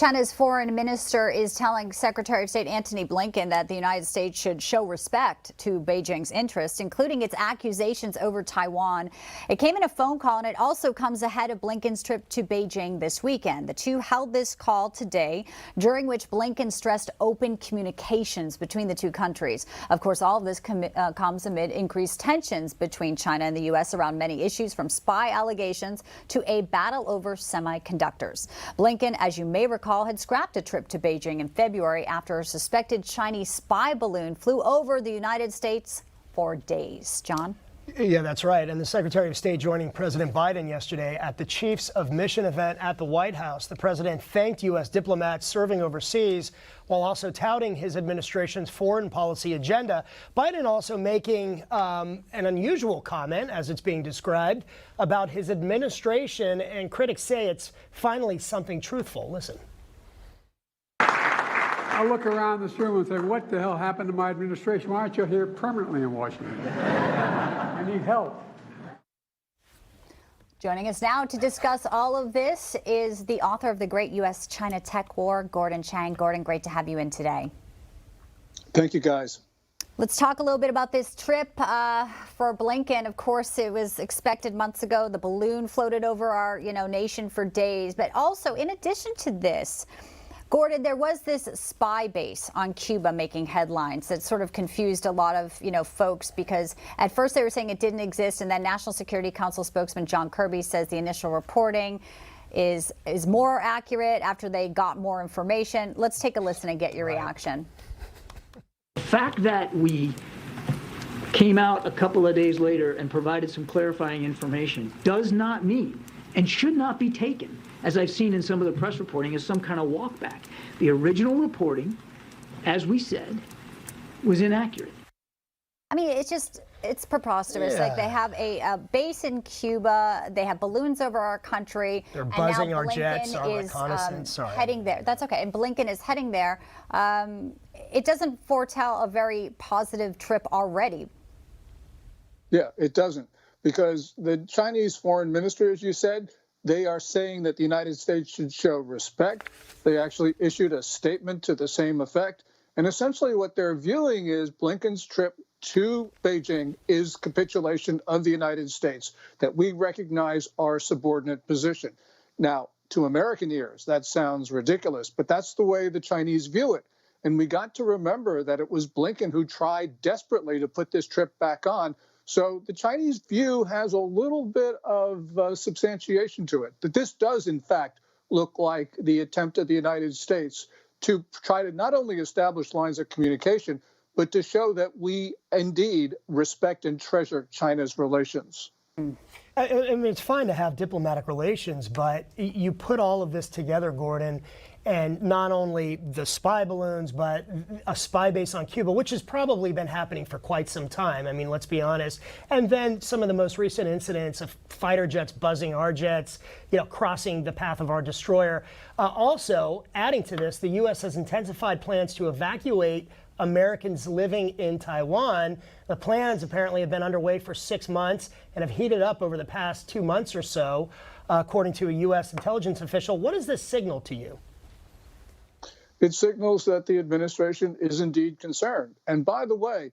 China's foreign minister is telling Secretary of State Antony Blinken that the United States should show respect to Beijing's interests, including its accusations over Taiwan. It came in a phone call, and it also comes ahead of Blinken's trip to Beijing this weekend. The two held this call today, during which Blinken stressed open communications between the two countries. Of course, all of this comes amid increased tensions between China and the U.S. around many issues, from spy allegations to a battle over semiconductors. Blinken, as you may recall, had scrapped a trip to Beijing in February after a suspected Chinese spy balloon flew over the United States for days. John? Yeah, that's right. And the Secretary of State joining President Biden yesterday at the Chiefs of Mission event at the White House. The president thanked U.S. diplomats serving overseas while also touting his administration's foreign policy agenda. Biden also making an unusual comment, as it's being described, about his administration. And critics say it's finally something truthful. Listen. I look around this room and say, what the hell happened to my administration? Why aren't you here permanently in Washington? I need help. Joining us now to discuss all of this is the author of The Great U.S.-China Tech War, Gordon Chang. Gordon, great to have you in today. Thank you, guys. Let's talk a little bit about this trip for Blinken. Of course, it was expected months ago. The balloon floated over our, nation for days. But also, in addition to this, Gordon, there was this spy base on Cuba making headlines that sort of confused a lot of, folks, because at first they were saying it didn't exist, and then National Security Council spokesman John Kirby says the initial reporting is more accurate after they got more information. Let's take a listen and get your reaction. The fact that we came out a couple of days later and provided some clarifying information does not mean and should not be taken, as I've seen in some of the press reporting, as some kind of walk back. The original reporting, as we said, was inaccurate. I mean, it's preposterous. Yeah. Like, they have a base in Cuba, they have balloons over our country. They're buzzing and now our Blinken jets, our is reconnaissance. heading there. That's okay. And Blinken is heading there. It doesn't foretell a very positive trip already. Yeah, it doesn't. Because the Chinese foreign minister, as you said, they are saying that the United States should show respect. They actually issued a statement to the same effect. And essentially what they're viewing is Blinken's trip to Beijing is capitulation of the United States, that we recognize our subordinate position. Now, to American ears, that sounds ridiculous, but that's the way the Chinese view it. And we got to remember that it was Blinken who tried desperately to put this trip back on. So the Chinese view has a little bit of substantiation to it, that this does, in fact, look like the attempt of the United States to try to not only establish lines of communication, but to show that we indeed respect and treasure China's relations. I mean, it's fine to have diplomatic relations, but you put all of this together, Gordon, and not only the spy balloons, but a spy base on Cuba, which has probably been happening for quite some time. I mean, let's be honest. And then some of the most recent incidents of fighter jets buzzing our jets, crossing the path of our destroyer. Also, adding to this, the U.S. has intensified plans to evacuate Americans living in Taiwan. The plans apparently have been underway for 6 months and have heated up over the past 2 months or so, according to a U.S. intelligence official. What does this signal to you? It signals that the administration is indeed concerned. And by the way,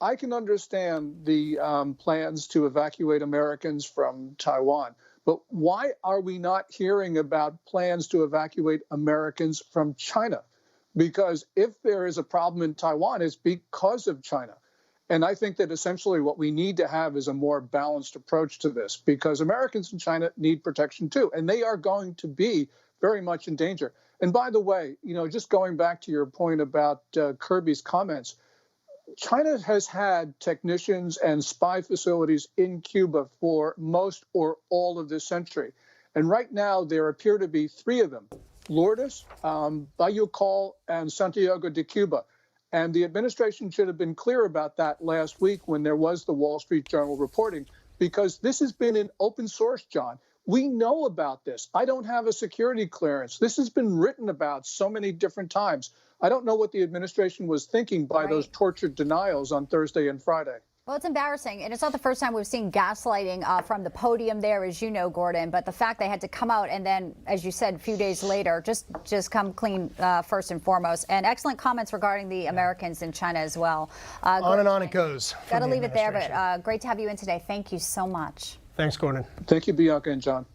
I can understand the plans to evacuate Americans from Taiwan. But why are we not hearing about plans to evacuate Americans from China? Because if there is a problem in Taiwan, it's because of China. And I think that essentially what we need to have is a more balanced approach to this, because Americans in China need protection too, and they are going to be very much in danger. And by the way, just going back to your point about Kirby's comments, China has had technicians and spy facilities in Cuba for most or all of this century. And right now, there appear to be 3 of them: Lourdes, Bayucol, and Santiago de Cuba. And the administration should have been clear about that last week when there was the Wall Street Journal reporting, because this has been an open source, John. We know about this. I don't have a security clearance. This has been written about so many different times. I don't know what the administration was thinking by those tortured denials on Thursday and Friday. Well, it's embarrassing, and it's not the first time we've seen gaslighting from the podium there, as you know, Gordon. But the fact they had to come out and then, as you said, a few days later, just come clean first and foremost. And excellent comments regarding the Americans in China as well. On and on it goes. Got to leave it there, but great to have you in today. Thank you so much. Thanks, Gordon. Thank you, Bianca and John.